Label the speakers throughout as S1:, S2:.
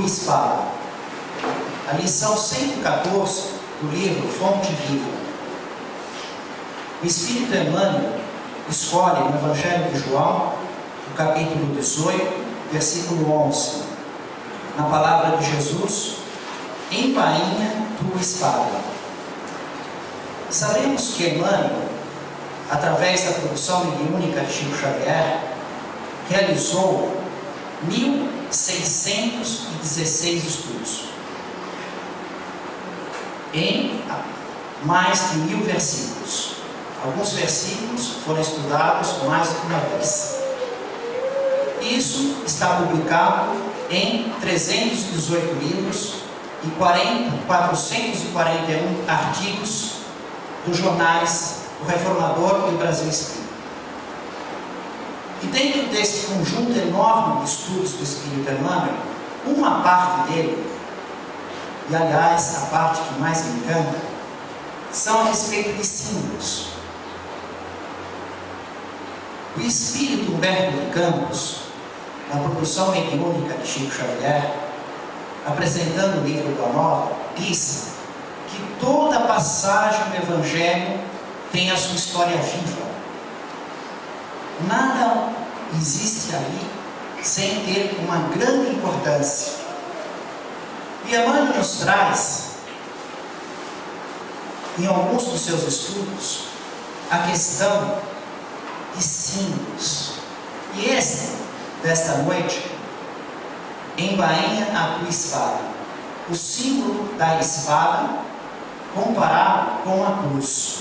S1: Espada. A lição 114 do livro Fonte Viva. O Espírito Emmanuel escolhe no Evangelho de João, no capítulo 18, versículo 11, na palavra de Jesus: embainha tua espada. Sabemos que Emmanuel, através da produção mediúnica de Chico Xavier, realizou 1.616 estudos em mais de 1.000 versículos. Alguns versículos foram estudados mais de uma vez. Isso está publicado em 318 livros e 441 artigos dos jornais O Reformador e o Brasil Espírita. E dentro desse conjunto enorme de estudos do Espírito Emmanuel, uma parte dele, e aliás a parte que mais me encanta, são a respeito de símbolos. O Espírito Humberto de Campos, na produção mediúnica de Chico Xavier, apresentando o livro Boa Nova, diz que toda passagem do Evangelho tem a sua história viva. Nada existe ali sem ter uma grande importância. E Emmanuel nos traz, em alguns dos seus estudos, a questão de símbolos. E desta noite, embainha a tua espada. O símbolo da espada comparado com a cruz.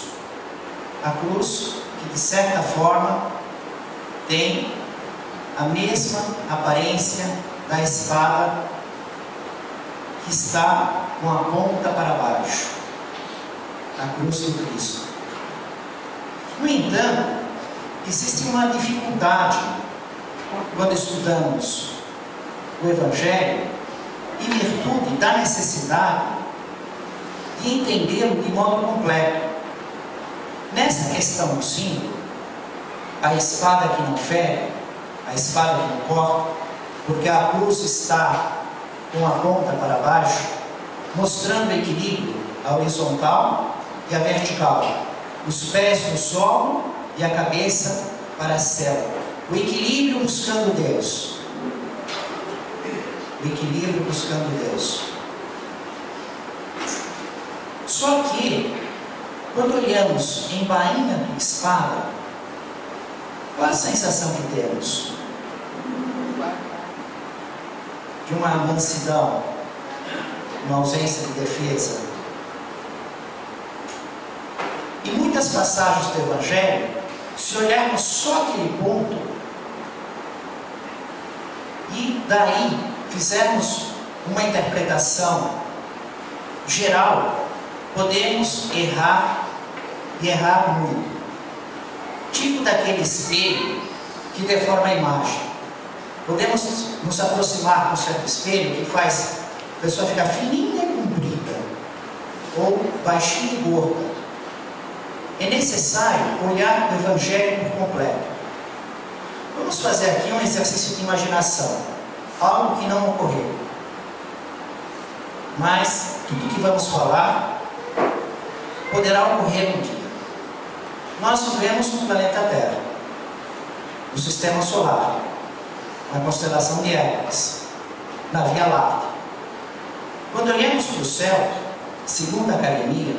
S1: A cruz que, de certa forma, tem a mesma aparência da espada que está com a ponta para baixo. A cruz do Cristo. No entanto, existe uma dificuldade quando estudamos o Evangelho, em virtude da necessidade de entendê-lo de modo completo. Nessa questão do símbolo, a espada que não fere, a espada que não corta, porque a cruz está com a ponta para baixo, mostrando o equilíbrio, a horizontal e a vertical, os pés no solo e a cabeça para o céu. O equilíbrio buscando Deus. O equilíbrio buscando Deus. Só que, quando olhamos embainha da espada, qual a sensação que temos? De uma mansidão, uma ausência de defesa. E muitas passagens do Evangelho, se olharmos só aquele ponto, e daí fizermos uma interpretação geral, podemos errar e errar muito. Tipo daquele espelho que deforma a imagem. Podemos nos aproximar com um certo espelho que faz a pessoa ficar fininha e comprida, ou baixinha e gorda. É necessário olhar o Evangelho por completo. Vamos fazer aqui um exercício de imaginação, algo que não ocorreu. Mas tudo que vamos falar poderá ocorrer um dia. Nós vivemos no planeta Terra, no Sistema Solar, na constelação de Hércules, na Via Láctea. Quando olhamos para o céu, segundo a academia,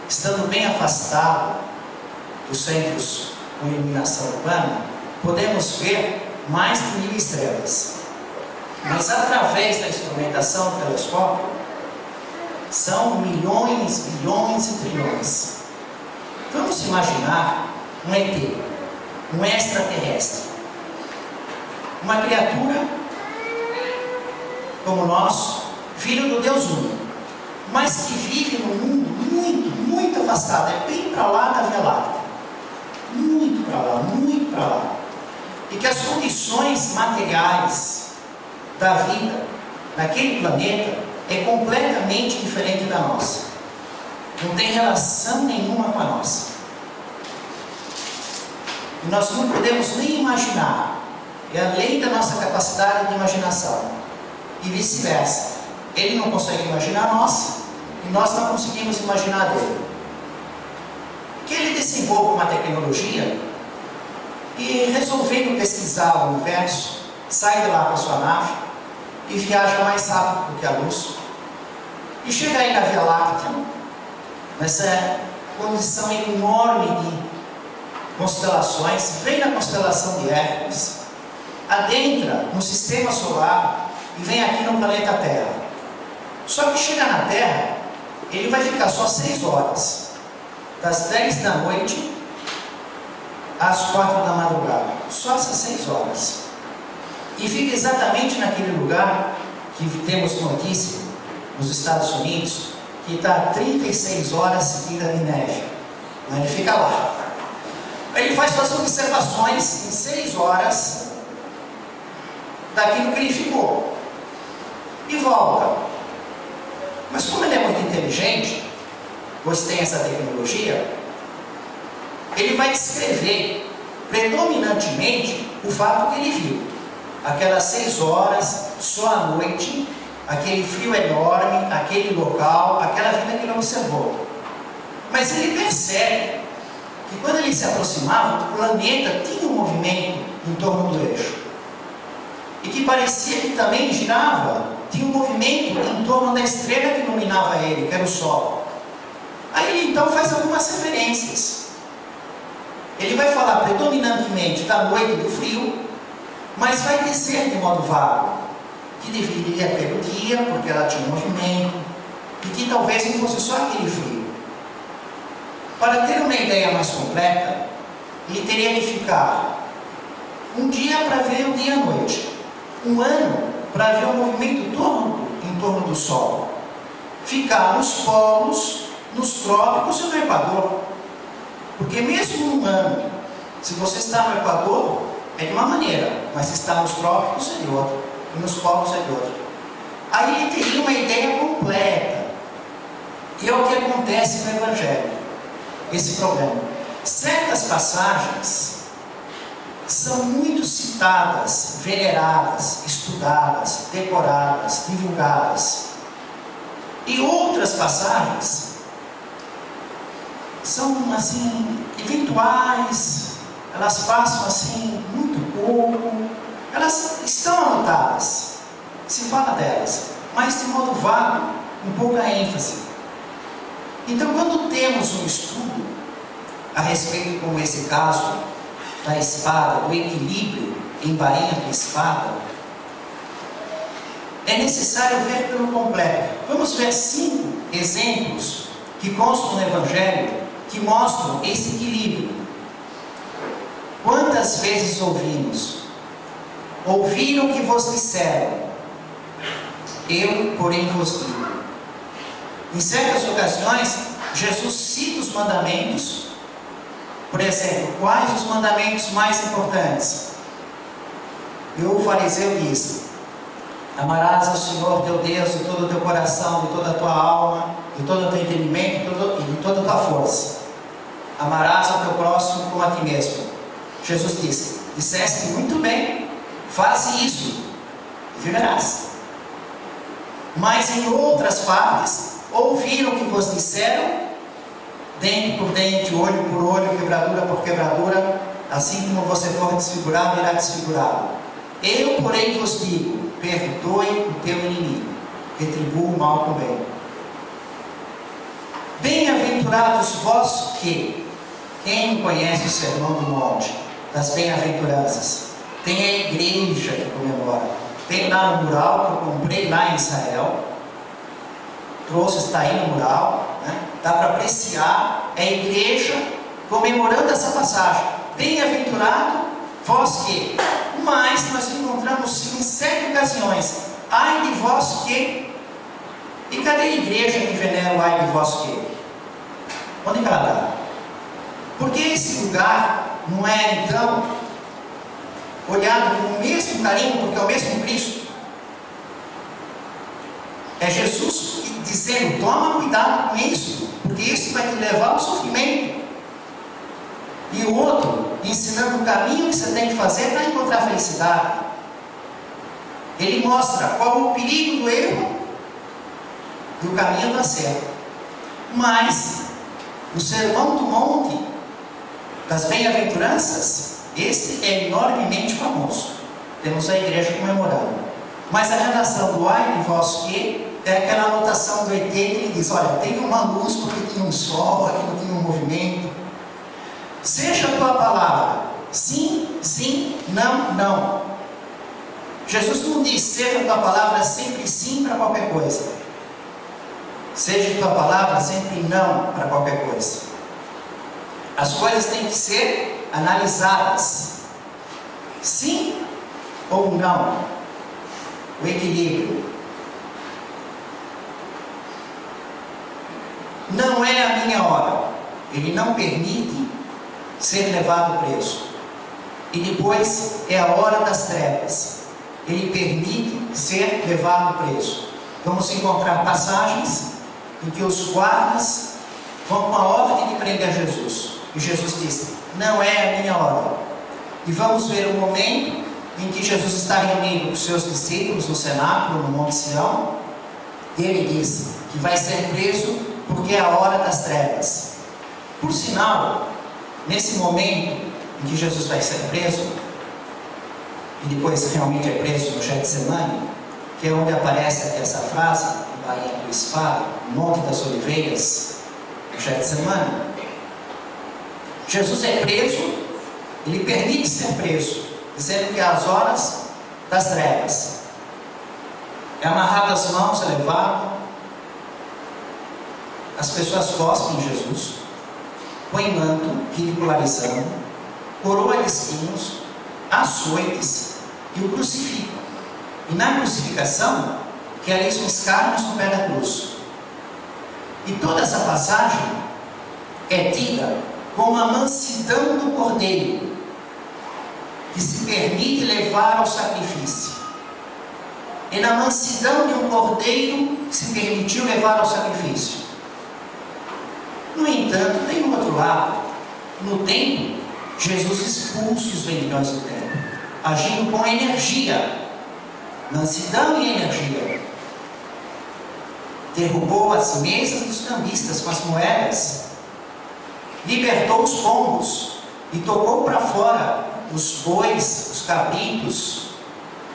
S1: estando bem afastado dos centros com iluminação urbana, podemos ver mais de 1000 estrelas. Mas através da instrumentação do telescópio, são milhões, bilhões e trilhões. Vamos imaginar um ET, um extraterrestre, uma criatura como nós, filho do Deus único, mas que vive num mundo muito, muito afastado, é bem para lá da Via Láctea, muito para lá, muito para lá, e que as condições materiais da vida naquele planeta é completamente diferente da nossa, não tem relação nenhuma com a nossa, e nós não podemos nem imaginar, é além da nossa capacidade de imaginação. e vice-versa. Ele não consegue imaginar nós, e nós não conseguimos imaginar dele. Que ele desenvolva uma tecnologia e, resolvendo pesquisar o universo, sai de lá com a sua nave e viaja mais rápido do que a luz, e chega aí na Via Láctea, nessa condição enorme de constelações, vem na constelação de Hércules, adentra no sistema solar e vem aqui no planeta Terra. Só que chega na Terra, ele vai ficar só 6 horas, das 10 da noite às 4 da madrugada, só essas 6 horas, e fica exatamente naquele lugar que temos notícia nos Estados Unidos, que está 36 horas seguidas de neve. Ele fica lá. Ele faz suas observações em 6 horas daquilo que ele ficou e volta. Mas como ele é muito inteligente, pois tem essa tecnologia, ele vai descrever predominantemente o fato que ele viu. Aquelas 6 horas, só à noite, aquele frio enorme, aquele local, aquela vida que ele observou. Mas ele percebe que quando ele se aproximava, o planeta tinha um movimento em torno do eixo. E que parecia que também girava, tinha um movimento em torno da estrela que iluminava ele, que era o Sol. Aí ele então faz algumas referências. Ele vai falar predominantemente da noite e do frio, mas vai dizer de modo vago que deveria ter o dia, porque ela tinha um movimento, e que talvez não fosse só aquele frio. Para ter uma ideia mais completa, ele teria que ficar um dia para ver o dia e a noite, um ano para ver o movimento em torno do Sol, ficar nos polos, nos trópicos e no Equador. Porque mesmo um ano, se você está no Equador, é de uma maneira, mas se está nos trópicos é de outra, e nos polos é de outra. Aí ele teria uma ideia completa. E é o que acontece no Evangelho, esse problema. Certas passagens são muito citadas, veneradas, estudadas, decoradas, divulgadas. E outras passagens são assim, eventuais, elas passam assim, muito pouco, elas estão anotadas, se fala delas, mas de modo vago, com pouca ênfase. Então, quando temos um estudo a respeito, como esse caso da espada, do equilíbrio em bainha de espada, é necessário ver pelo completo. Vamos ver 5 exemplos que constam no Evangelho que mostram esse equilíbrio. Quantas vezes ouvimos? Ouviram o que vos disseram, eu, porém, vos digo. Em certas ocasiões, Jesus cita os mandamentos. Por exemplo, quais os mandamentos mais importantes? E o fariseu diz: amarás ao Senhor teu Deus de todo o teu coração, de toda a tua alma, de todo o teu entendimento e de toda a tua força. Amarás ao teu próximo como a ti mesmo. Jesus disse: disseste muito bem, faze isso e viverás. Mas em outras partes, ouviram o que vos disseram, dente por dente, olho por olho, quebradura por quebradura, assim como você for desfigurado, irá desfigurado. Eu, porém, vos digo: perdoe o teu inimigo, retribua o mal com o bem. Bem-aventurados vós que, quem conhece o Sermão do Monte, das bem-aventuranças, tem a igreja que comemora. Tem lá no mural que eu comprei lá em Israel, trouxe, está aí no mural, né? Dá para apreciar a igreja comemorando essa passagem. Bem-aventurado vós que. Mas nós encontramos em 7 ocasiões: ai de vós que. E cadê a igreja que venera o ai de vós que? Onde ela está? Porque esse lugar não é então olhado com o mesmo carinho, porque é o mesmo Cristo? É Jesus dizendo: toma cuidado com isso, porque isso vai te levar ao sofrimento. E o outro ensinando o caminho que você tem que fazer para encontrar felicidade. Ele mostra qual o perigo do erro e o caminho do acerto. Mas o Sermão do Monte das Bem-aventuranças, esse é enormemente famoso. Temos a igreja comemorando. Mas a redação do ai de vós que é aquela anotação do ET que ele diz: olha, tem uma luz porque tinha um sol, aqui não tinha um movimento. Seja a tua palavra sim, sim, não, não. Jesus não diz seja a tua palavra sempre sim para qualquer coisa. Seja a tua palavra sempre não para qualquer coisa. As coisas têm que ser analisadas. Sim ou não. O equilíbrio. Não é a minha hora. Ele não permite ser levado preso. E depois é a hora das trevas. Ele permite ser levado preso. Vamos encontrar passagens em que os guardas vão com a ordem de prender Jesus. E Jesus diz: não é a minha hora. E vamos ver o momento em que Jesus está reunido com os seus discípulos no cenáculo, no Monte Sião. E ele diz que vai ser preso porque é a hora das trevas. Por sinal, nesse momento em que Jesus vai ser preso, e depois realmente é preso no Getsemane, que é onde aparece essa frase, Bainha do Espada, no Monte das Oliveiras, no Getsemane, Jesus é preso, ele permite ser preso, dizendo que é as horas das trevas. É amarrado as mãos, é levado. As pessoas cospem em Jesus, põem manto, ridicularizando, coroa de espinhos, açoites e o crucificam. E na crucificação, realizam escárnios no pé da cruz. E toda essa passagem é tida como a mansidão do Cordeiro, que se permite levar ao sacrifício. E na mansidão de um Cordeiro que se permitiu levar ao sacrifício. No entanto, tem um outro lado. No templo, Jesus expulsa os vendilhões do templo, agindo com energia, mansidão e energia. Derrubou as mesas dos cambistas com as moedas, libertou os pombos e tocou para fora os bois, os cabritos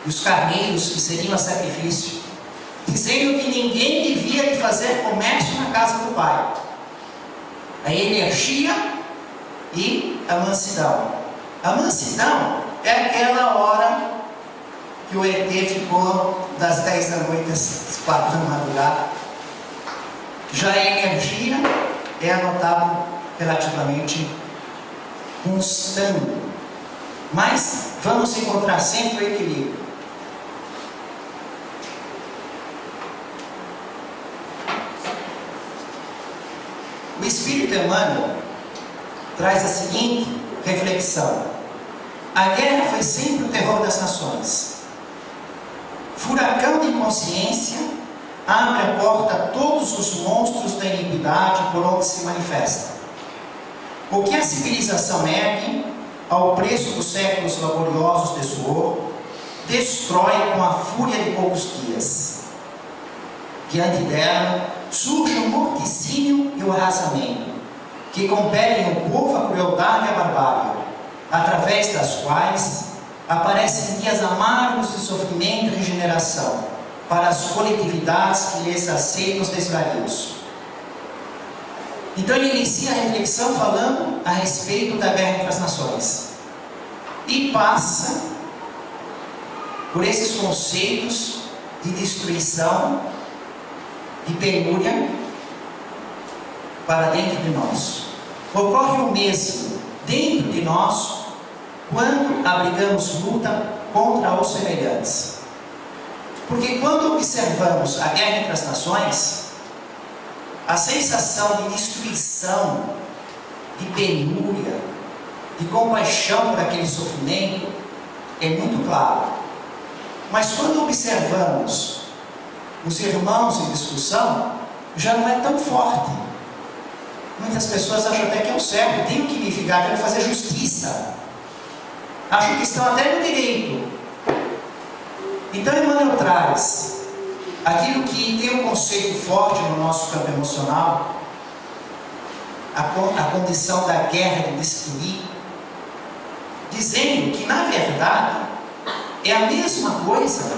S1: e os carneiros que seriam a sacrifício, dizendo que ninguém devia de fazer comércio na casa do Pai. A energia e a mansidão. A mansidão é aquela hora que o ET ficou das 10 da noite às 4 da madrugada. Já a energia é anotado relativamente constante. Mas vamos encontrar sempre o equilíbrio. O Espírito Emmanuel traz a seguinte reflexão: a guerra foi sempre o terror das nações. Furacão de inconsciência abre a porta a todos os monstros da iniquidade por onde se manifesta. O que a civilização ergue, ao preço dos séculos laboriosos de suor, destrói com a fúria de poucos dias. Diante dela, surge o morticínio e o arrasamento, que compelem o povo à crueldade e à barbárie, através das quais aparecem dias amargos de sofrimento e regeneração para as coletividades que lhes aceitam os desvarios. Então ele inicia a reflexão falando a respeito da guerra entre as nações e passa por esses conceitos de destruição, de penúria para dentro de nós. Ocorre o mesmo dentro de nós quando abrigamos luta contra os semelhantes. Porque quando observamos a guerra entre as nações, a sensação de destruição, de penúria, de compaixão por aquele sofrimento é muito clara. Mas quando observamos os irmãos em discussão, já não é tão forte. Muitas pessoas acham até que é o certo, tenho que me ficar, quero fazer justiça. Acham que estão até no direito. Então Emmanuel traz aquilo que tem um conceito forte no nosso campo emocional, a condição da guerra de destruir, dizendo que na verdade é a mesma coisa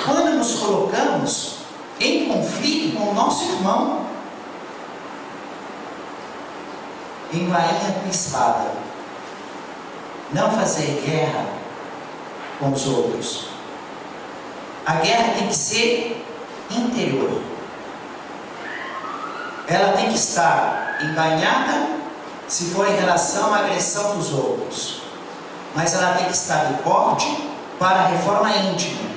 S1: quando nos colocamos em conflito com o nosso irmão, em bainha com espada. Não fazer guerra com os outros. A guerra tem que ser interior. Ela tem que estar embainhada se for em relação à agressão dos outros, mas ela tem que estar de porte para a reforma íntima.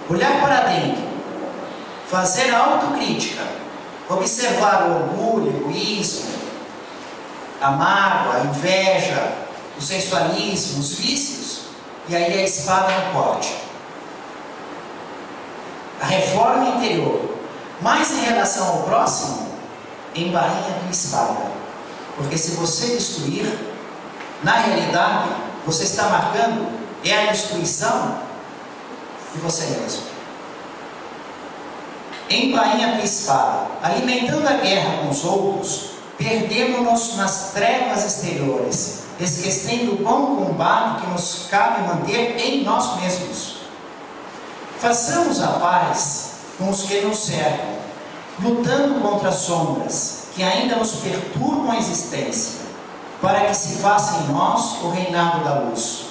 S1: Olhar para dentro, fazer a autocrítica, observar o orgulho, o egoísmo, a mágoa, a inveja, o sensualismo, os vícios, e aí a espada no corte. A reforma interior. Mas em relação ao próximo, embainha com espada. Porque se você destruir, na realidade, você está marcando a destruição de você mesmo. Embainha com espada. Alimentando a guerra com os outros, perdemos-nos nas trevas exteriores, esquecendo o bom combate que nos cabe manter em nós mesmos. Façamos a paz com os que nos cercam, lutando contra as sombras que ainda nos perturbam a existência, para que se faça em nós o reinado da luz.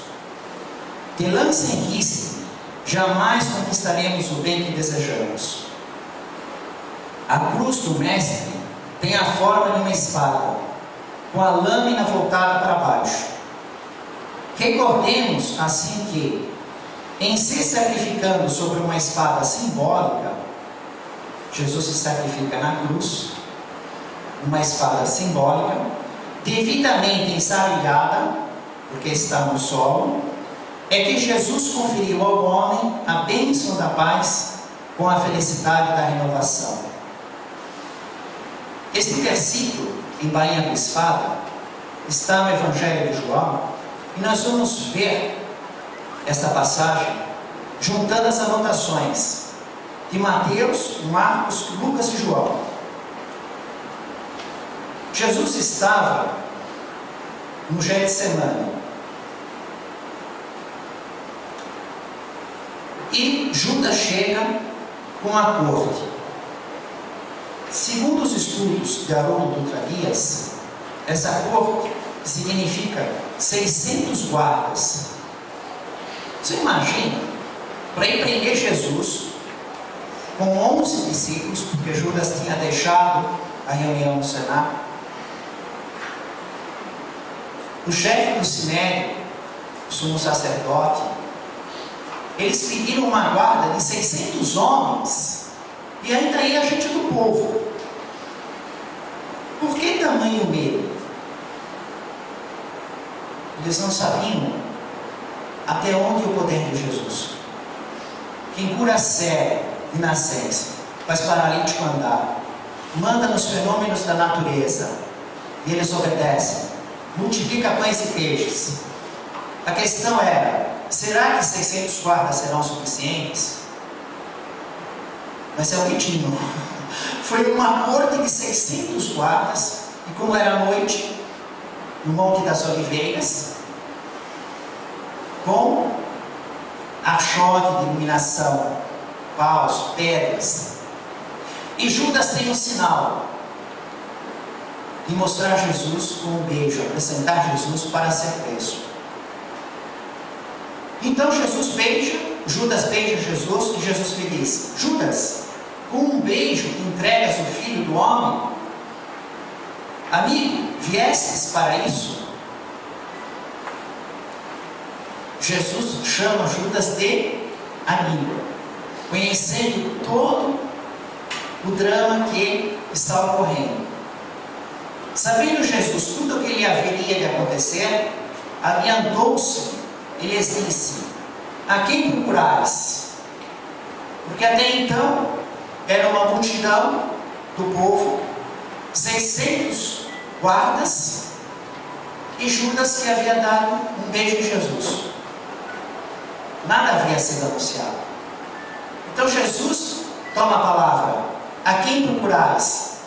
S1: De lança em risco, jamais conquistaremos o bem que desejamos. A cruz do Mestre tem a forma de uma espada, com a lâmina voltada para baixo. Recordemos assim que, em se sacrificando sobre uma espada simbólica, Jesus se sacrifica na cruz, uma espada simbólica, devidamente ensarrilhada, porque está no solo, é que Jesus conferiu ao homem a bênção da paz com a felicidade da renovação. Este versículo, embainha com espada, está no Evangelho de João, e nós vamos ver esta passagem juntando as anotações de Mateus, Marcos, Lucas e João. Jesus estava no Getsemane e Judas chega com a corte. Segundo os estudos de Haroldo Dutra Dias, essa corte significa 600 guardas. Você imagina, para ir prender Jesus com 11 discípulos, porque Judas tinha deixado a reunião no Senado, o chefe do Sinédrio, o sumo sacerdote, eles pediram uma guarda de 600 homens, e ainda ia gente do povo. Por que tamanho medo? Eles não sabiam até onde o poder de Jesus. Quem cura cego de nascença, faz paralítico andar, manda nos fenômenos da natureza, e eles obedecem, multiplica pães e peixes. A questão era, será que 600 guardas serão suficientes? Mas é o que tinham. Foi uma corte de 600 guardas, e como era noite, no Monte das Oliveiras, com achote de iluminação, paus, pedras. E Judas tem um sinal de mostrar Jesus com um beijo, apresentar Jesus para ser preso. Então Judas beija Jesus, e Jesus lhe diz: Judas, com um beijo entregas o Filho do Homem? Amigo, viestes para isso? Jesus chama Judas de amigo, conhecendo todo o drama que está ocorrendo. Sabendo Jesus tudo o que lhe haveria de acontecer, adiantou-se e lhes disse: a quem procurais? Porque até então era uma multidão do povo, 600 guardas, e Judas que havia dado um beijo em Jesus. nada havia sido anunciado. Então Jesus toma a palavra: a quem procurais?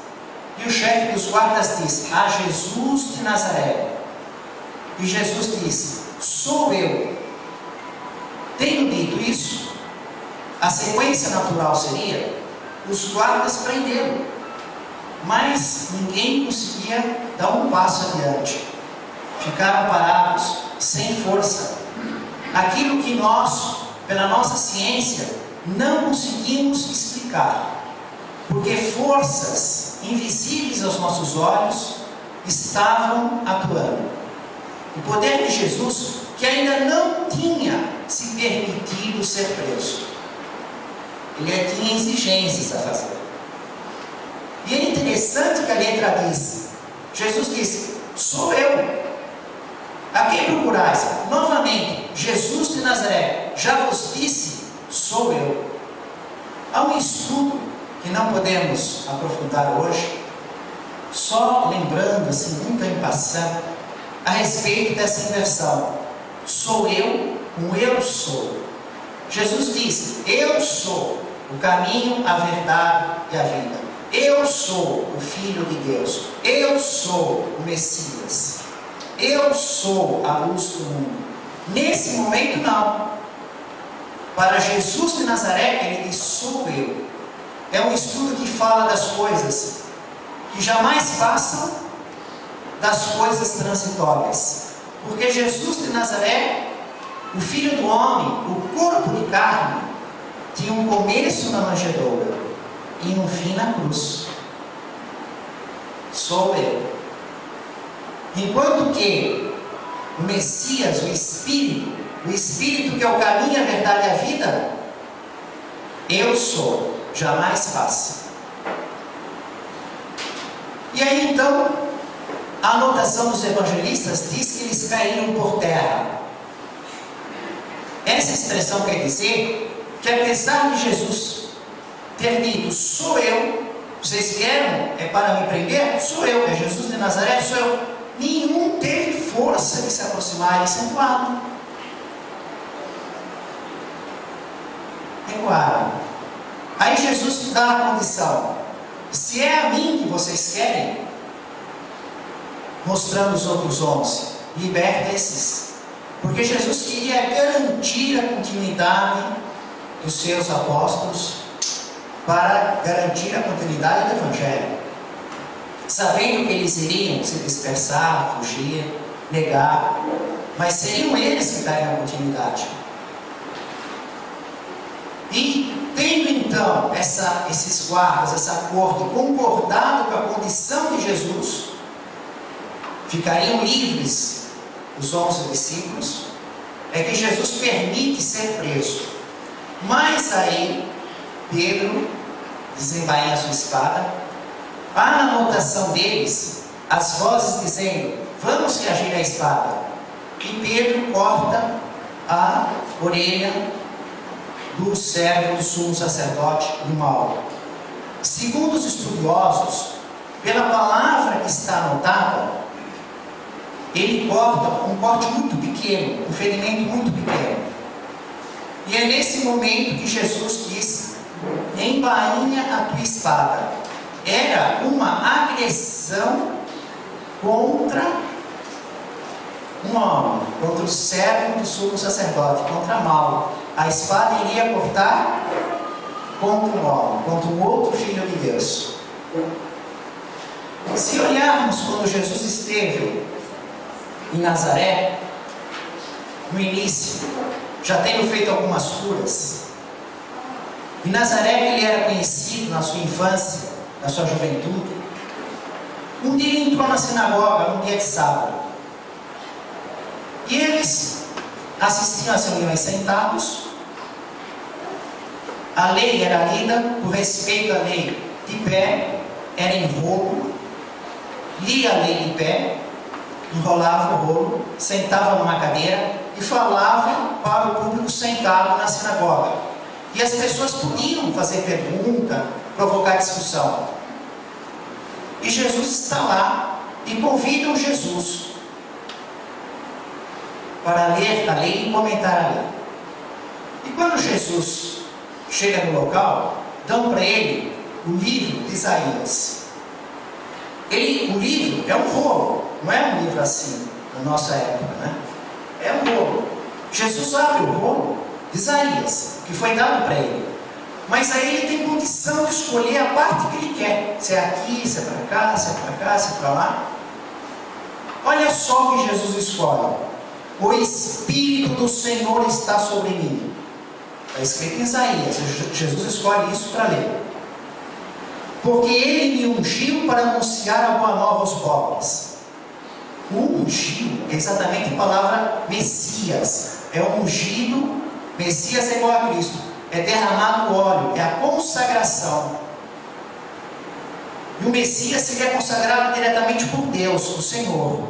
S1: E o chefe dos guardas disse: a Jesus de Nazaré. E Jesus disse: sou eu. Tendo dito isso, a sequência natural seria os guardas prendê-lo, mas ninguém conseguia dar um passo adiante. Ficaram parados, sem força. Aquilo que nós, pela nossa ciência, não conseguimos explicar, porque forças invisíveis aos nossos olhos estavam atuando. O poder de Jesus, que ainda não tinha se permitido ser preso, ele tinha exigências a fazer. E é interessante que a letra diz: Jesus disse: sou eu. A quem procurais? Novamente, Jesus de Nazaré já vos disse: sou eu. Há um estudo que não podemos aprofundar hoje, só lembrando assim, muito em passando, a respeito dessa inversão: sou eu, um eu sou. Jesus disse: eu sou o caminho, a verdade e a vida. Eu sou o Filho de Deus. Eu sou o Messias. Eu sou a luz do mundo. Nesse momento não. Para Jesus de Nazaré, ele diz: sou eu. É um estudo que fala das coisas que jamais passam, das coisas transitórias. Porque Jesus de Nazaré, o Filho do Homem, o corpo de carne, tinha um começo na manjedoura e um fim na cruz. Sou eu. Enquanto que o Messias, o Espírito que é o caminho, a verdade e a vida, eu sou, jamais passa. E aí então, a anotação dos evangelistas diz que eles caíram por terra. Essa expressão quer dizer que, apesar de Jesus ter dito: sou eu, vocês vieram para me prender? Sou eu, é Jesus de Nazaré, sou eu. Nenhum teve força de se aproximar e se recuaram. Recuaram. Aí Jesus dá a condição: se é a mim que vocês querem, mostrando os outros 11, liberta esses. Porque Jesus queria garantir a continuidade dos seus apóstolos, para garantir a continuidade do Evangelho, sabendo que eles iriam se dispersar, fugir, negar, mas seriam eles que dariam a continuidade. E tendo então esses guardas, essa corte, concordado com a condição de Jesus, ficariam livres os 11 discípulos, é que Jesus permite ser preso. Mas aí Pedro desembainha a sua espada. Há na anotação deles as vozes dizendo: vamos reagir à espada. E Pedro corta a orelha do servo do sumo sacerdote do mal. Segundo os estudiosos, pela palavra que está anotada, ele corta um corte muito pequeno, um ferimento muito pequeno. E é nesse momento que Jesus diz: embainha a tua espada. Era uma agressão contra um homem, contra o servo do sumo sacerdote, contra mal. A espada iria cortar contra um homem, contra um outro filho de Deus. Se olharmos quando Jesus esteve em Nazaré, no início, já tendo feito algumas curas. Em Nazaré ele era conhecido na sua infância, na sua juventude. Um dia ele entrou na sinagoga, num dia de sábado. E eles assistiam às reuniões sentados. A lei era lida, o respeito à lei de pé, era em rolo. Lia a lei de pé, enrolava o rolo, sentava numa cadeira e falava para o público sentado na sinagoga. E as pessoas podiam fazer pergunta, provocar discussão. E Jesus está lá e convidam Jesus para ler a lei e comentar a lei. quando Jesus chega no local, dão para ele o livro de Isaías. O livro é um rolo, não é um livro assim, na nossa época, né? É um rolo. Jesus abre o rolo de Isaías, que foi dado para ele. Mas aí ele tem condição de escolher a parte que ele quer. Se é aqui, se é para cá, se é para cá, se é para lá. Olha só o que Jesus escolhe. O Espírito do Senhor está sobre mim. Está escrito em Isaías. Jesus escolhe isso para ler. Porque ele me ungiu para anunciar a boa nova aos pobres. O ungiu é exatamente a palavra Messias. É o ungido. Messias é igual a Cristo. É derramado óleo. É a consagração. E o Messias seria consagrado diretamente por Deus, o Senhor.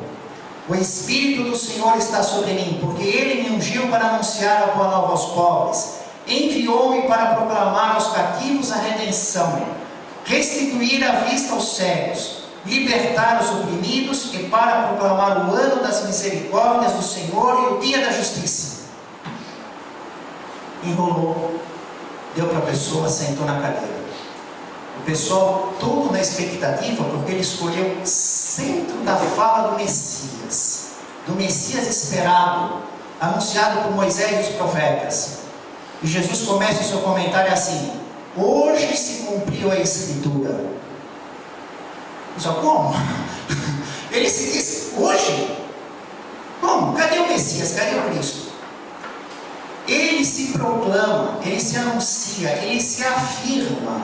S1: O Espírito do Senhor está sobre mim, porque ele me ungiu para anunciar a boa nova aos pobres. Enviou-me para proclamar aos cativos a redenção, restituir a vista aos cegos, libertar os oprimidos e para proclamar o ano das misericórdias do Senhor e o dia da justiça. Enrolou, deu para a pessoa, sentou na cadeira. O pessoal todo na expectativa, porque ele escolheu o centro da fala do Messias esperado, anunciado por Moisés e os profetas. E Jesus começa o seu comentário assim: hoje se cumpriu a Escritura. Só como? Ele se diz, hoje? Como? Cadê o Messias? Cadê o Cristo? Ele se proclama, ele se anuncia, ele se afirma.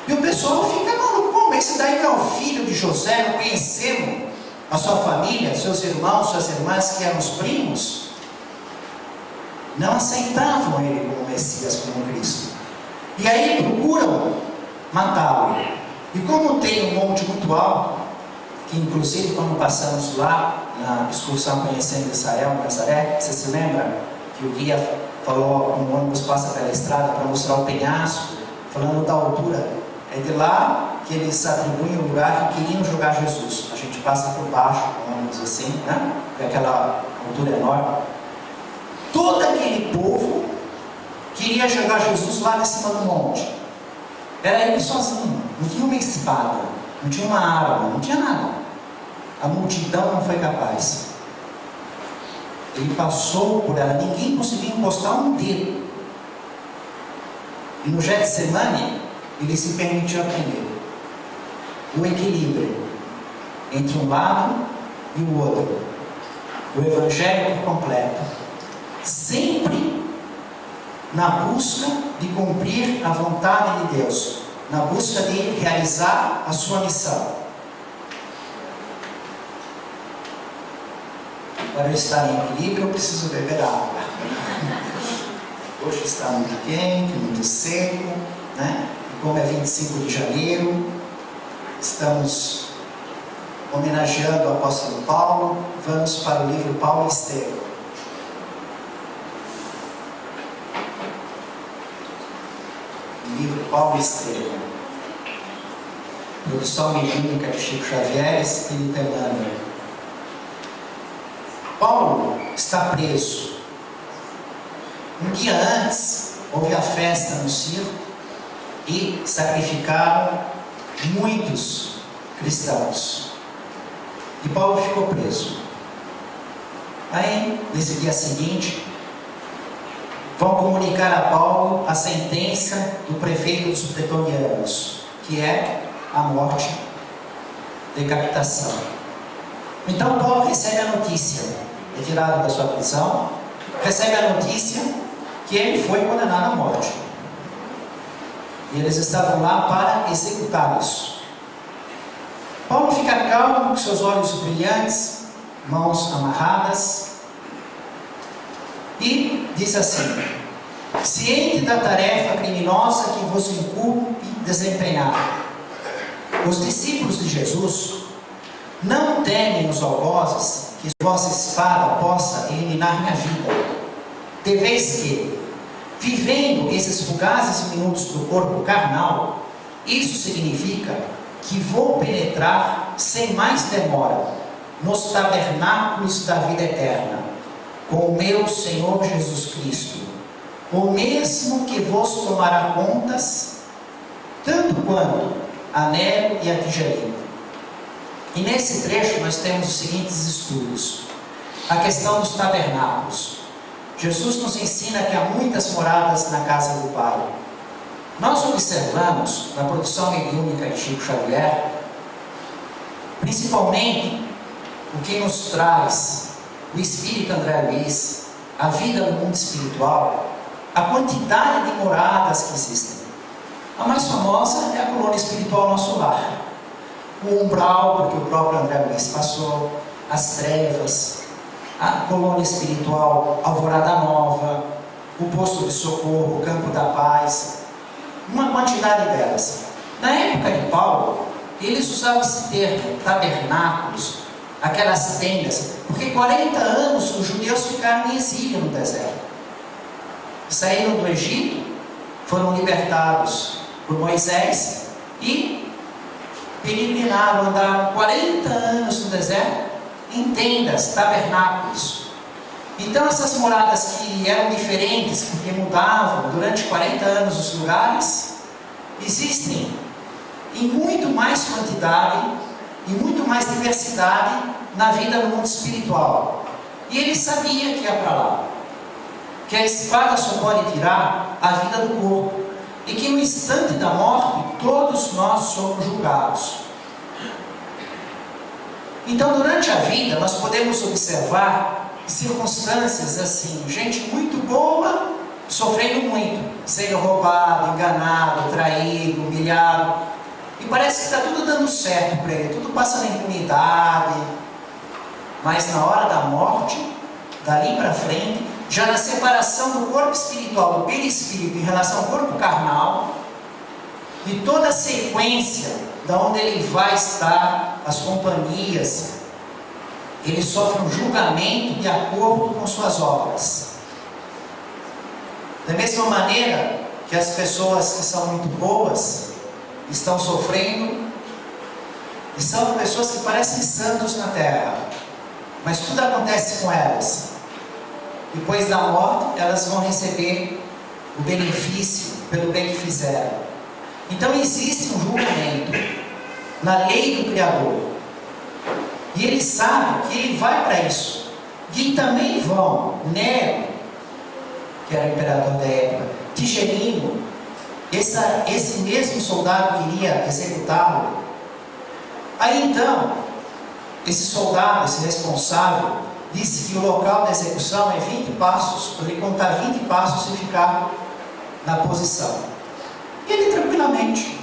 S1: E o pessoal fica maluco. Como? Esse daí não é o filho de José? Não conhecemos a sua família, seus irmãos, suas irmãs, que eram os primos? Não aceitavam ele como Messias, como Cristo. E aí procuram matá-lo. E como tem um monte muito alto, que inclusive quando passamos lá na excursão Conhecendo Israel, Nazaré, você se lembra que o guia falou, um ônibus passa pela estrada para mostrar o penhasco, falando da altura. É de lá que eles atribuem o lugar que queriam jogar Jesus. A gente passa por baixo, ônibus assim, né? Com aquela altura enorme. Todo aquele povo queria jogar Jesus lá de cima do monte. Era ele sozinho, não tinha uma espada, não tinha uma arma, não tinha nada. A multidão não foi capaz. Ele passou por ela, ninguém conseguia encostar um dedo. E no Getsemane, ele se permitiu aprender o equilíbrio entre um lado e o outro. O Evangelho por completo. Sempre na busca de cumprir a vontade de Deus, na busca de realizar a sua missão. Para eu estar em equilíbrio, eu preciso beber água. Hoje está muito quente, muito seco, né? E como é 25 de janeiro, estamos homenageando o apóstolo Paulo. Vamos para o livro Paulo e Estevão. Livro Paulo e Estevão, produção mediúnica de Chico Xavier e Espírito Emmanuel. Paulo está preso. Um dia antes houve a festa no circo e sacrificaram muitos cristãos e Paulo ficou preso. Aí nesse dia seguinte vão comunicar a Paulo a sentença do prefeito dos pretorianos, que é a morte, decapitação. Então Paulo recebe a notícia, retirado da sua prisão, recebe a notícia que ele foi condenado à morte. E eles estavam lá para executá-los. Paulo fica calmo, com seus olhos brilhantes, mãos amarradas, e diz assim: ciente da tarefa criminosa que vos incumbe desempenhar, os discípulos de Jesus não temem os algozes que vossa espada possa eliminar minha vida. De vez que, vivendo esses fugazes minutos do corpo carnal, isso significa que vou penetrar sem mais demora nos tabernáculos da vida eterna, com o meu Senhor Jesus Cristo, o mesmo que vos tomará contas, tanto quanto a Nero e a Tigelino. E nesse trecho nós temos os seguintes estudos. A questão dos tabernáculos. Jesus nos ensina que há muitas moradas na casa do Pai. Nós observamos na produção mediúnica de Chico Xavier, principalmente o que nos traz o Espírito André Luiz, a vida no mundo espiritual, a quantidade de moradas que existem. A mais famosa é a colônia espiritual Nosso Lar, o umbral, porque o próprio André Luiz passou, as trevas, a colônia espiritual Alvorada Nova, o posto de socorro, o campo da paz, uma quantidade delas. Na época de Paulo, eles usavam esse termo, tabernáculos, aquelas tendas, porque 40 anos os judeus ficaram em exílio no deserto. Saíram do Egito, foram libertados por Moisés e peregrinaram, andaram 40 anos no deserto em tendas, tabernáculos. Então essas moradas que eram diferentes, porque mudavam durante 40 anos os lugares, existem em muito mais quantidade e muito mais diversidade na vida no mundo espiritual. E ele sabia que ia para lá, que a espada só pode tirar a vida do corpo, e que no instante da morte todos nós somos julgados. Então durante a vida nós podemos observar circunstâncias assim, gente muito boa sofrendo muito, sendo roubado, enganado, traído, humilhado, e parece que está tudo dando certo para ele, tudo passa na impunidade, mas na hora da morte, dali para frente, já na separação do corpo espiritual, do perispírito em relação ao corpo carnal, e toda a sequência da onde ele vai estar, as companhias, ele sofre um julgamento de acordo com suas obras. Da mesma maneira que as pessoas que são muito boas estão sofrendo, e são pessoas que parecem santos na terra, mas tudo acontece com elas. Depois da morte, elas vão receber o benefício pelo bem que fizeram. Então existe um julgamento na lei do Criador. E ele sabe que ele vai para isso. E também vão Nero, que era o imperador da época, Tigelino, esse mesmo soldado que iria executá-lo. Aí então, esse soldado, esse responsável, disse que o local da execução é 20 passos, para ele contar 20 passos e ficar na posição. E ele tranquilamente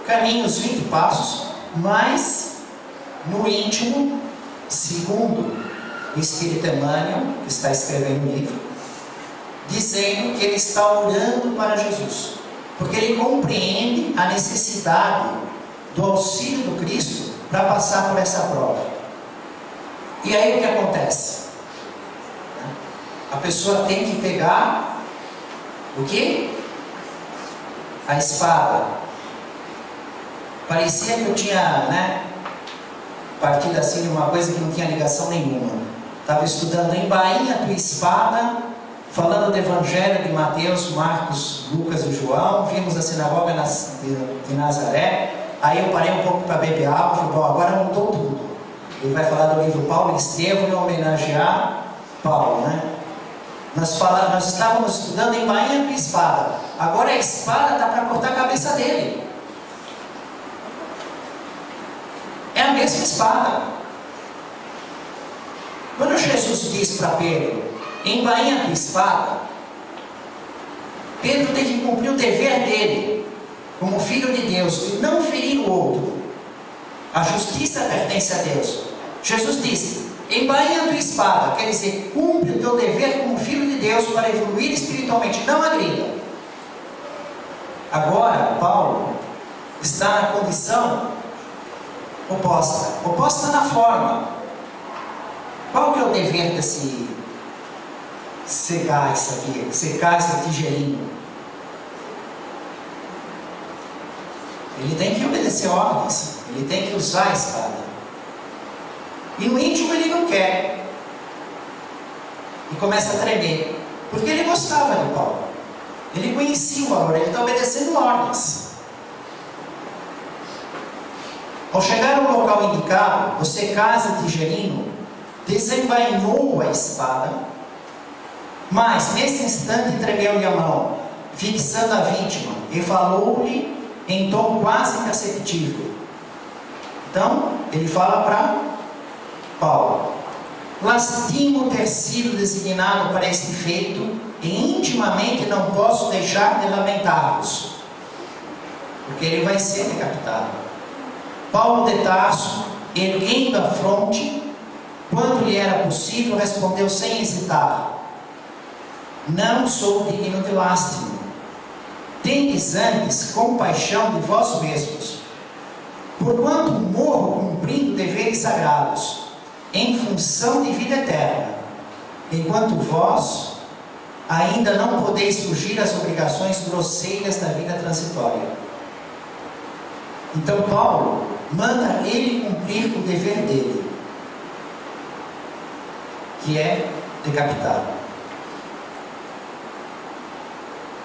S1: caminha os 20 passos, mas no íntimo, segundo o Espírito Emmanuel, que está escrevendo o livro, dizendo que ele está orando para Jesus, porque ele compreende a necessidade do auxílio do Cristo para passar por essa prova. E aí o que acontece? A pessoa tem que pegar o quê? A espada. Parecia que eu tinha, partido assim de uma coisa que não tinha ligação nenhuma. Estava estudando em Bahia, tua espada, falando do Evangelho de Mateus, Marcos, Lucas e João. Vimos a sinagoga de Nazaré. Aí eu parei um pouco para beber água e falei, bom, agora mudou tudo. Ele vai falar do livro Paulo e Estevão e homenagear Paulo, Nós estávamos estudando em Bahia com espada. Agora a espada está para cortar a cabeça dele. É a mesma espada. Quando Jesus diz para Pedro, embainha a tua espada, Pedro tem que cumprir o dever dele, como filho de Deus, de não ferir o outro. A justiça pertence a Deus. Jesus disse, embainha a tua espada, quer dizer, cumpre o teu dever como filho de Deus para evoluir espiritualmente, não agrida. Agora, Paulo está na condição oposta na forma. Qual que é o dever desse secar isso aqui, secar esse tigelinho? Ele tem que obedecer ordens, ele tem que usar a espada. E no íntimo ele não quer. E começa a tremer. Porque ele gostava de Paulo. Ele conhecia o valor, ele está obedecendo ordens. Ao chegar ao local indicado, o secaz tigerino desembainhou a espada, mas nesse instante entregou-lhe a mão, fixando a vítima, e falou-lhe em tom quase imperceptível. Então, ele fala para Paulo: lastimo ter sido designado para este feito, e intimamente não posso deixar de lamentar-vos, porque ele vai ser decapitado. Paulo de Tarso, erguendo a fronte, quando lhe era possível, respondeu sem hesitar: não sou digno de lástima. Tendes antes compaixão de vós mesmos, porquanto morro cumprindo deveres sagrados, em função de vida eterna, enquanto vós ainda não podeis fugir às obrigações grosseiras da vida transitória. Então Paulo manda ele cumprir o dever dele, que é decapitado.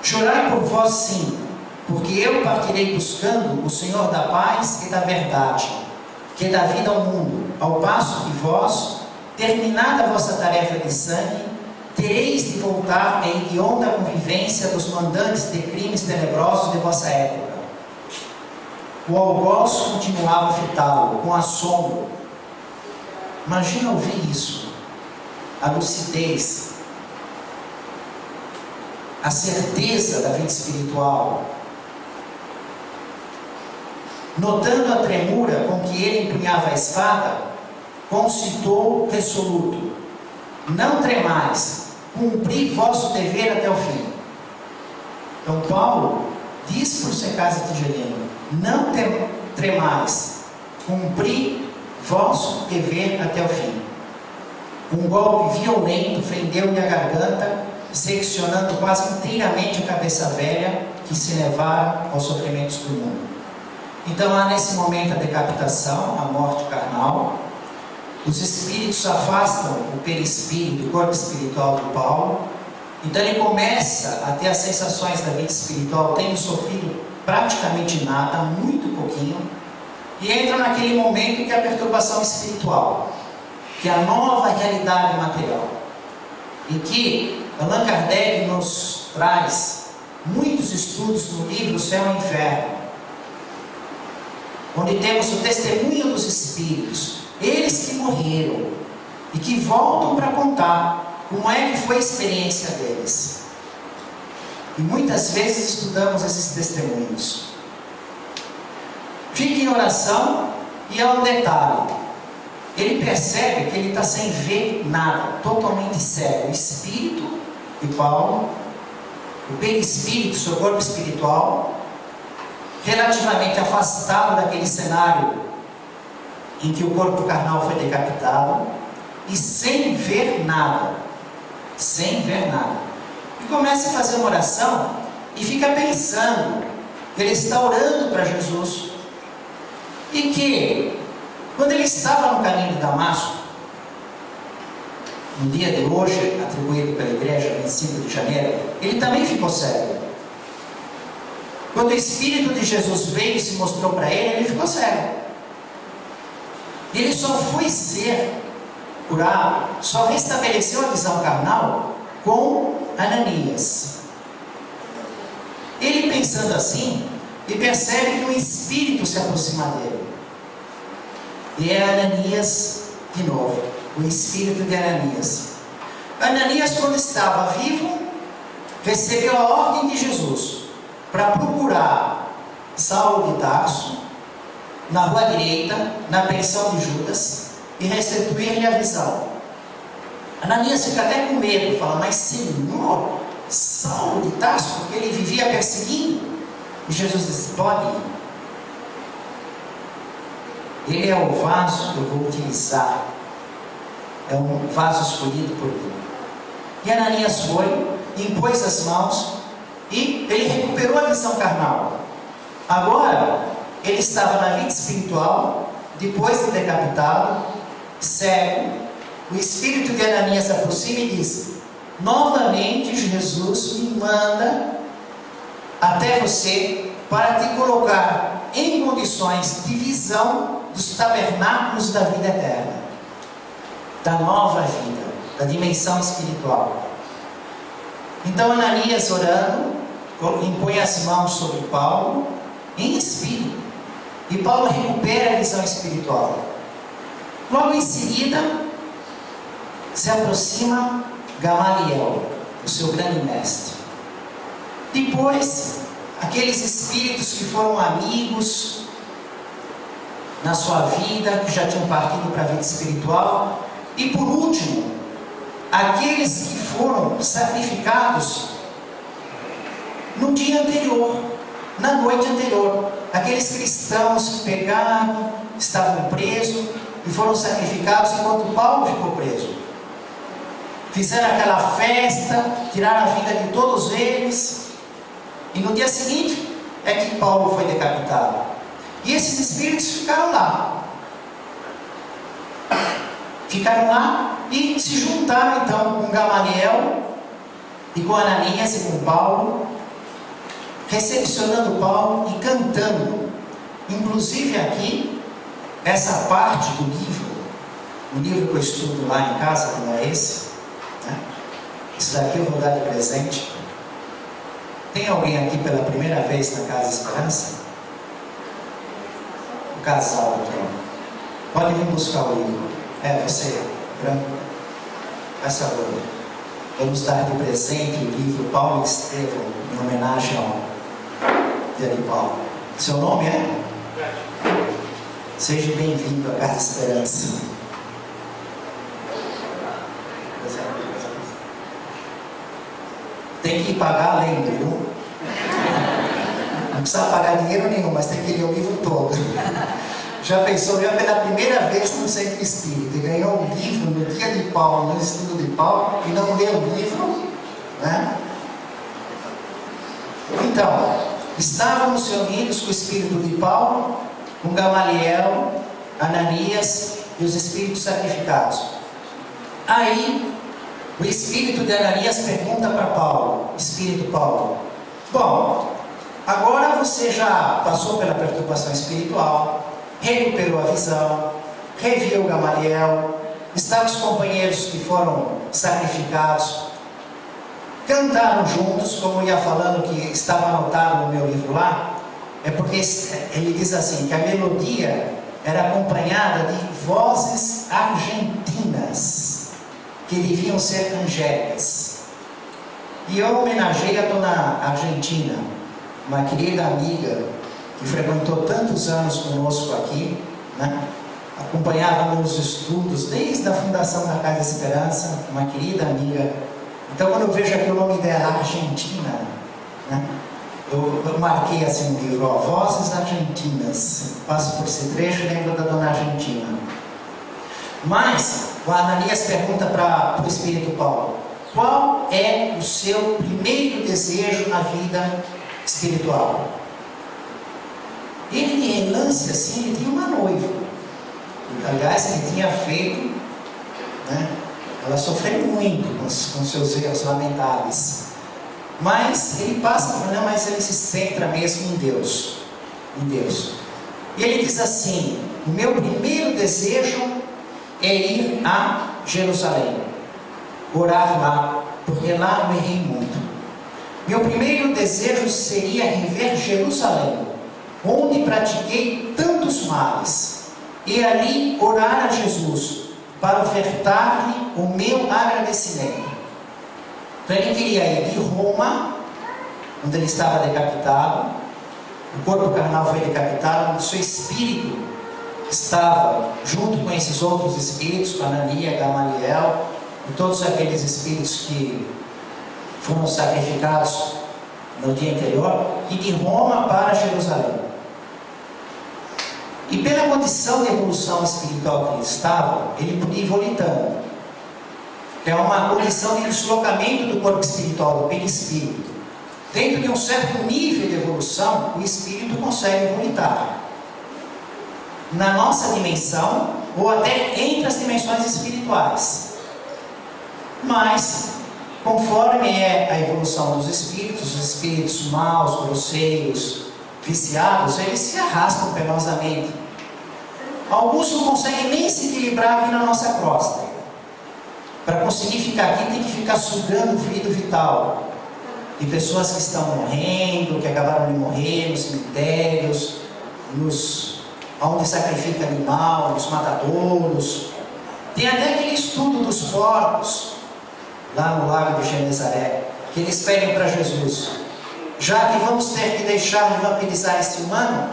S1: Chorai por vós sim, porque eu partirei buscando o Senhor da paz e da verdade, que dá vida ao mundo, ao passo que vós, terminada a vossa tarefa de sangue, tereis de voltar à hedionda convivência dos mandantes de crimes tenebrosos de vossa época. O algoz continuava a fitá-lo, com assombro. Imagina ouvir isso, a lucidez, a certeza da vida espiritual. Notando a tremura com que ele empunhava a espada, concitou resoluto: não tremais, cumpri vosso dever até o fim. Então Paulo diz para o secaz tigerino: não tremais, cumpri vosso dever até o fim. Um golpe violento fendeu-lhe a garganta, seccionando quase inteiramente a cabeça velha, que se levara aos sofrimentos do mundo. Então há nesse momento a decapitação, a morte carnal. Os espíritos afastam o perispírito, o corpo espiritual de Paulo. Então ele começa a ter as sensações da vida espiritual, tendo sofrido praticamente nada, muito pouquinho, e entra naquele momento que é a perturbação espiritual, que é a nova realidade material, em que Allan Kardec nos traz muitos estudos no livro Céu e Inferno, onde temos o testemunho dos espíritos, eles que morreram e que voltam para contar como é que foi a experiência deles. E muitas vezes estudamos esses testemunhos. Fique em oração e há um detalhe: ele percebe que ele está sem ver nada, totalmente cego. O espírito de Paulo, o perispírito, seu corpo espiritual, relativamente afastado daquele cenário em que o corpo carnal foi decapitado, e sem ver nada, e começa a fazer uma oração e fica pensando que ele está orando para Jesus, e que quando ele estava no caminho de Damasco, no dia de hoje, atribuído pela igreja, 25 de janeiro, ele também ficou cego. Quando o Espírito de Jesus veio e se mostrou para ele, ele ficou cego. Ele só foi ser curado, só restabeleceu a visão carnal com Ananias. Ele pensando assim, e percebe que um espírito se aproxima dele. E é Ananias de novo, o espírito de Ananias. Ananias, quando estava vivo, recebeu a ordem de Jesus para procurar Saulo de Tarso, na rua direita, na pensão de Judas, e restituir-lhe a visão. Ananias fica até com medo, fala: mas Senhor, Saulo de Tarso, porque ele vivia perseguindo. E Jesus disse: pode ir. Ele é o vaso que eu vou utilizar, é um vaso escolhido por mim. E Ananias foi, impôs as mãos, e ele recuperou a visão carnal. Agora, ele estava na vida espiritual, depois de decapitado, cego. O espírito de Ananias se aproxima e diz: novamente Jesus me manda até você para te colocar em condições de visão dos tabernáculos da vida eterna, da nova vida, da dimensão espiritual. Então Ananias, orando, impõe as mãos sobre Paulo em espírito, e Paulo recupera a visão espiritual. Logo em seguida se aproxima Gamaliel, o seu grande mestre. Depois, aqueles espíritos que foram amigos na sua vida, que já tinham partido para a vida espiritual. E por último, aqueles que foram sacrificados no dia anterior, na noite anterior. Aqueles cristãos que pegaram, estavam presos e foram sacrificados enquanto Paulo ficou preso. Fizeram aquela festa, tiraram a vida de todos eles, e no dia seguinte é que Paulo foi decapitado. E esses espíritos ficaram lá. Ficaram lá e se juntaram então com Gamaliel e com Ananias e com Paulo, recepcionando Paulo e cantando. Inclusive aqui, essa parte do livro, o livro que eu estudo lá em casa, como é esse, né? Isso daqui eu vou dar de presente. Tem alguém aqui pela primeira vez na Casa Esperança? O casal aqui, ó. Pode vir buscar o livro. É, você, branco. Essa agora. Vamos dar de presente o livro Paulo e Estevão, em homenagem ao dia de Paulo. Seu nome é? Seja bem-vindo à Casa Esperança. Tem que pagar além, viu? Não precisa pagar dinheiro nenhum, mas tem que ler o livro todo. Já pensou, já pela primeira vez no Centro Espírita, e ganhou um livro no dia de Paulo, no estudo de Paulo, e não leu o livro, né? Então, estávamos reunidos com o Espírito de Paulo, com Gamaliel, Ananias e os Espíritos sacrificados. Aí, o Espírito de Ananias pergunta para Paulo, Espírito Paulo, bom, agora você já passou pela perturbação espiritual, recuperou a visão, reviu Gamaliel, está com os companheiros que foram sacrificados, cantaram juntos, como eu ia falando que estava anotado no meu livro lá, é porque ele diz assim, que a melodia era acompanhada de vozes argentinas, que deviam ser angélicas. E eu homenageei a dona Argentina, uma querida amiga, que frequentou tantos anos conosco aqui, né? Acompanhava meus estudos desde a fundação da Casa Esperança, uma querida amiga. Então, quando eu vejo aqui o nome dela, Argentina, né? eu marquei assim no livro, ó, Vozes Argentinas. Passo por esse trecho e lembro da dona Argentina. Mas, o Ananias pergunta para o Espírito Paulo, qual é o seu primeiro desejo na vida espiritual? Ele, de relance assim, ele tinha uma noiva. Aliás, ele tinha feito, né? Ela sofreu muito com seus erros lamentáveis. Mas ele passa por não, mas ele se centra mesmo em Deus. Em Deus. E ele diz assim, o meu primeiro desejo é ir a Jerusalém. Orar lá, porque lá eu errei muito. Meu primeiro desejo seria rever Jerusalém, onde pratiquei tantos males, e ali orar a Jesus, para ofertar-lhe o meu agradecimento. Então ele queria ir de Roma, onde ele estava decapitado, o corpo carnal foi decapitado, o seu espírito estava junto com esses outros espíritos, com Ananias, Gamaliel, e todos aqueles espíritos que foram sacrificados no dia anterior, e de Roma para Jerusalém. E pela condição de evolução espiritual que ele estava, ele podia ir volitando. É uma condição de deslocamento do corpo espiritual, do perispírito. Dentro de um certo nível de evolução, o espírito consegue volitar. Na nossa dimensão, ou até entre as dimensões espirituais. Mas, Conforme é a evolução dos espíritos, os espíritos maus, grosseiros, viciados, eles se arrastam penosamente. Alguns não conseguem nem se equilibrar aqui na nossa crosta. Para conseguir ficar aqui, tem que ficar sugando o fluido vital. De pessoas que estão morrendo, que acabaram de morrer nos cemitérios, onde sacrifica animal, nos matadouros. Tem até aquele estudo dos porcos, lá no lago de Genezaré, que eles pedem para Jesus: já que vamos ter que deixar de vampirizar este humano,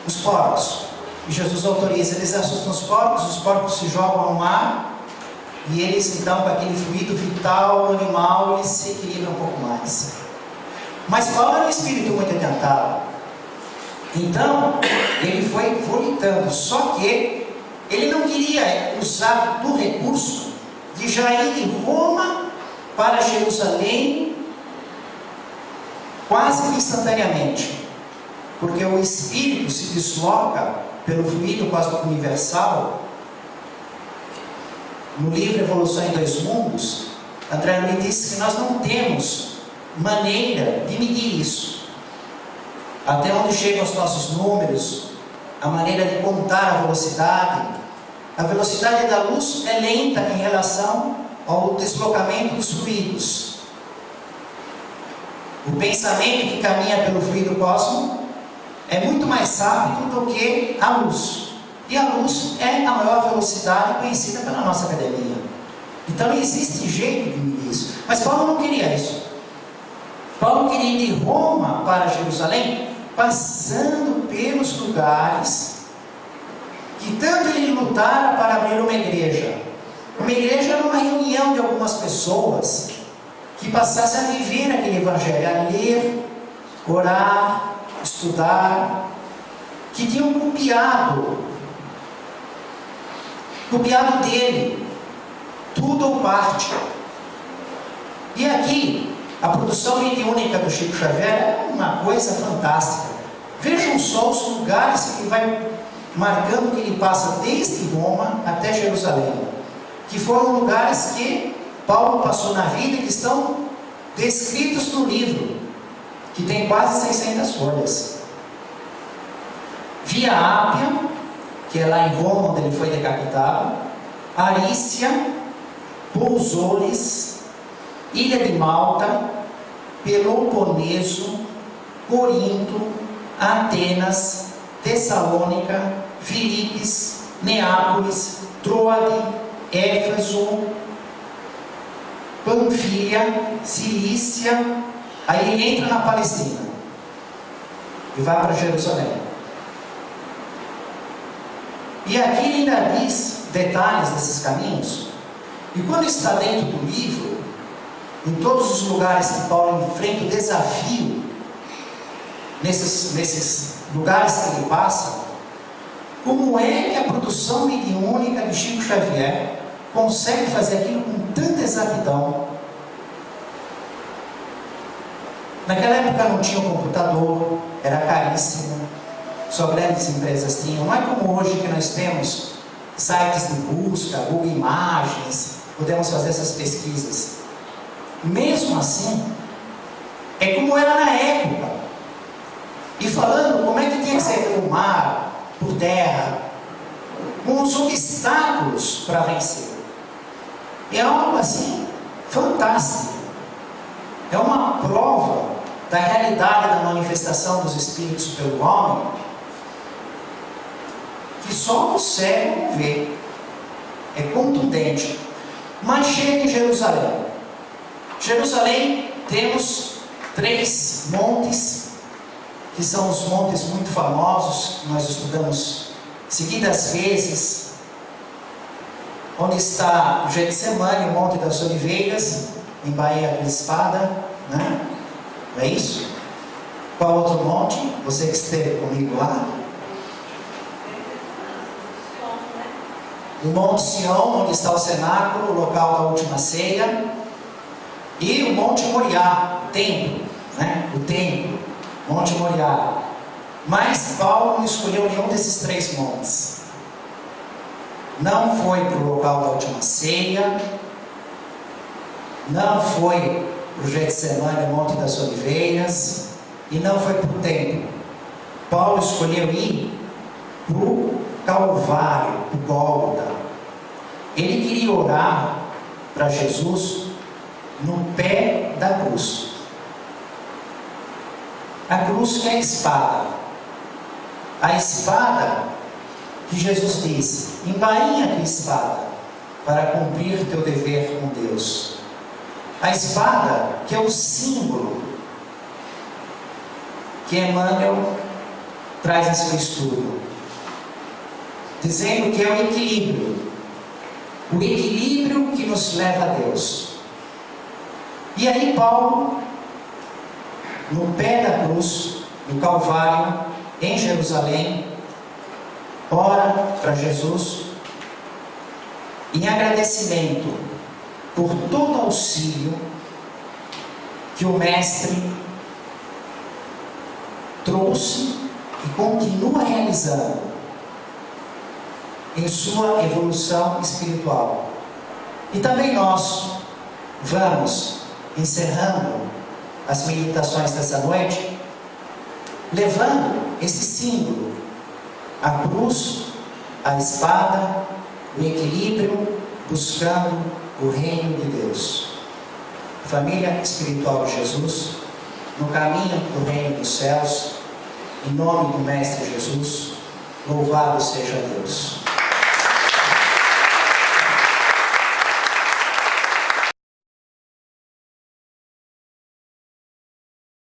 S1: os porcos. E Jesus autoriza, eles assustam os porcos se jogam no mar, e eles então, com aquele fluido vital do animal, eles se equilibram um pouco mais. Mas Paulo era um espírito muito adiantado. Então, ele foi vomitando, só que ele não queria usar do recurso de já ir de Roma para Jerusalém quase instantaneamente, porque o espírito se desloca pelo fluido cósmico universal. No livro Evolução em Dois Mundos, André Luiz disse que nós não temos maneira de medir isso. Até onde chegam os nossos números, a maneira de contar a velocidade. A velocidade da luz é lenta em relação ao deslocamento dos fluidos. O pensamento que caminha pelo fluido cósmico é muito mais rápido do que a luz. E a luz é a maior velocidade conhecida pela nossa academia. Então não existe jeito de medir isso. Mas Paulo não queria isso. Paulo queria ir de Roma para Jerusalém, passando pelos lugares que tanto ele lutara para abrir uma igreja. Uma igreja era uma reunião de algumas pessoas que passassem a viver aquele evangelho, a ler, orar, estudar, que tinham copiado dele, tudo ou parte. E aqui, a produção mediúnica do Chico Xavier é uma coisa fantástica. Vejam só os lugares que ele vai marcando, que ele passa desde Roma até Jerusalém, que foram lugares que Paulo passou na vida e que estão descritos no livro, que tem quase 600 folhas. Via Ápia, que é lá em Roma, onde ele foi decapitado, Arícia, Pousoles, Ilha de Malta, Peloponeso, Corinto, Atenas, Tessalônica, Filipos, Neápolis, Troade, Éfeso, Panfilha, Cilícia. Aí ele entra na Palestina e vai para Jerusalém. E aqui ele ainda diz detalhes desses caminhos. E quando está dentro do livro, em todos os lugares que Paulo enfrenta o desafio, nesses lugares que ele passa, como é que a produção mediúnica de Chico Xavier consegue fazer aquilo com tanta exatidão? Naquela época não tinha um computador, era caríssimo, só grandes empresas tinham. Não é como hoje que nós temos sites de busca, Google Imagens, podemos fazer essas pesquisas. Mesmo assim, é como era na época. E falando como é que tinha que ser pelo mar, por terra, com os obstáculos para vencer. É algo assim fantástico. É uma prova da realidade da manifestação dos Espíritos pelo homem, que só o cego não vê. É contundente. Mas chega em Jerusalém. Jerusalém, temos 3 montes, que são os montes muito famosos, que nós estudamos seguidas vezes, onde está o Getsemane, o Monte das Oliveiras, em Baía da Espada, né? Não é isso? Qual outro monte? Você que esteve comigo lá? O Monte Sião, onde está o cenáculo, o local da última ceia, e o Monte Moriá, o templo, né? O templo, Monte Moriá. Mas Paulo não escolheu nenhum desses 3 montes. Não foi para o local da última ceia, não foi para o Getsemane, Monte das Oliveiras, e não foi para o templo. Paulo escolheu ir para o Calvário, para o Gólgota. Ele queria orar para Jesus no pé da cruz. A cruz que é a espada. A espada que Jesus disse: embainha a tua espada para cumprir teu dever com Deus. A espada que é o símbolo que Emmanuel traz em seu estudo, dizendo que é o equilíbrio que nos leva a Deus. E aí Paulo, no pé da cruz, no Calvário, em Jerusalém, ora para Jesus em agradecimento por todo auxílio que o Mestre trouxe e continua realizando em sua evolução espiritual. E também nós vamos encerrando as meditações dessa noite, levando esse símbolo, a cruz, a espada, o equilíbrio, buscando o reino de Deus. Família espiritual de Jesus, no caminho do reino dos céus, em nome do Mestre Jesus, louvado seja Deus.